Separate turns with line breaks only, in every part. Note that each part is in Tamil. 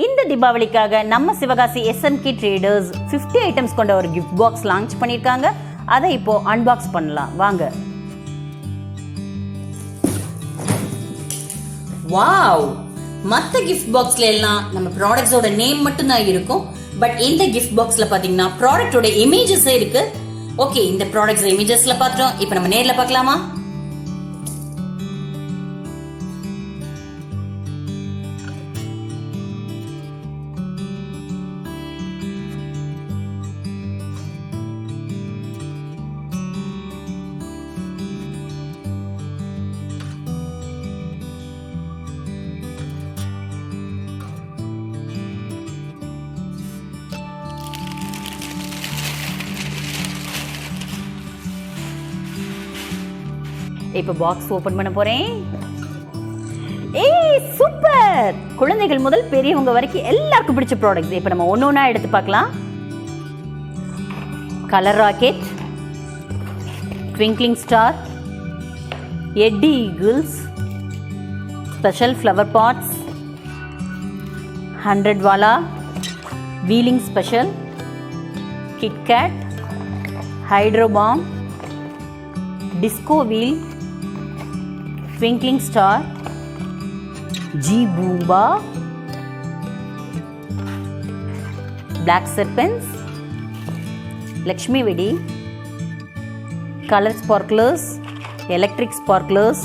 இந்த தீபாவளிக்காக நம்ம சிவகாசி SMK ட்ரேடர்ஸ் 50 ஐட்டம்ஸ் கொண்ட ஒரு கிஃப்ட் பாக்ஸ் லான்ச் பண்ணியிருக்காங்க. அதை இப்போ அன்பாக்ஸ் பண்ணலாம் வாங்க. வாவ்! மற்ற கிஃப்ட் பாக்ஸ்ல எல்லாம் நம்ம ப்ராடக்ட்ஸோட நேம் மட்டும் தான் இருக்கும். பட் இந்த கிஃப்ட் பாக்ஸ்ல பாத்தீங்கன்னா ப்ராடக்டோட இமேஜஸ் இருக்கு. ஓகே, இந்த ப்ராடக்ட்ஸ் இமேஜஸ்ல பார்த்தோம். இப்போ நம்ம நேர்ல பார்க்கலாமா? இப்போ பாக்ஸ் ஓபன் பண்ண போறேன். ஏய் சூப்பர்! குழந்தைகள் முதல் பெரியவங்க வரைக்கும் எல்லாருக்கும் பிடிச்ச ப்ராடக்ட்ஸ். இப்போ நம்ம ஒன்னொன்னா எடுத்து பார்க்கலாம். Colour rocket, twinkling star, eighty eagles, special flower pots, 100 வாலா, wheeling special, KitKat, hydro bomb, disco wheel, twinkling star, G Boomba, black serpents, Lakshmi Vedi, color sparklers, electric sparklers,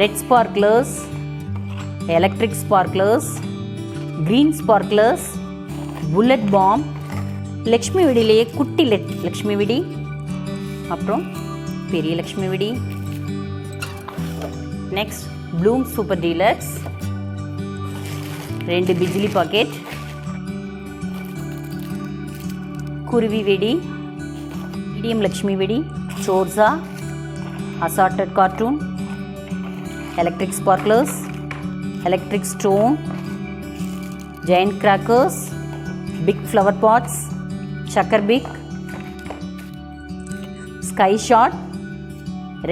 red sparklers, electric sparklers, green sparklers, bullet bomb, Lakshmi Vedi le kutti Lakshmi Vedi, aprom periya Lakshmi Vedi. Next, Bloom Super Deluxe, 2 பிஜிலி பாக்கெட், குருவி வெடி, மீடியம் லக்ஷ்மி வெடி, சோர்ஸா, assorted cartoon, electric sparklers, electric stone, giant crackers, big flower pots, சக்கர் big, sky shot,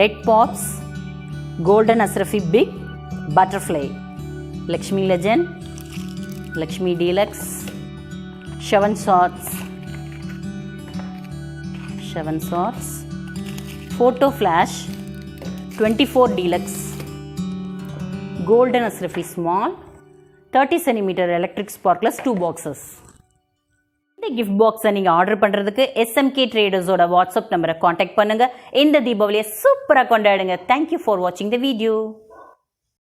red pops, Golden Asrafi Big Butterfly, Lakshmi Legend, Lakshmi Deluxe, Shavan Swords, Photo Flash, 24 Deluxe, Golden Asrafi Small, 30 cm Electric Sparklers 2 boxes. இந்த கிஃப்ட் பாக்ஸை நீங்க ஆர்டர் பண்றதுக்கு SMK ட்ரேடர்ஸோட வாட்ஸ்அப் நம்பரை காண்டாக்ட் பண்ணுங்க. இந்த தீபாவளியை சூப்பரா கொண்டாடுங்க. Thank you for watching the video.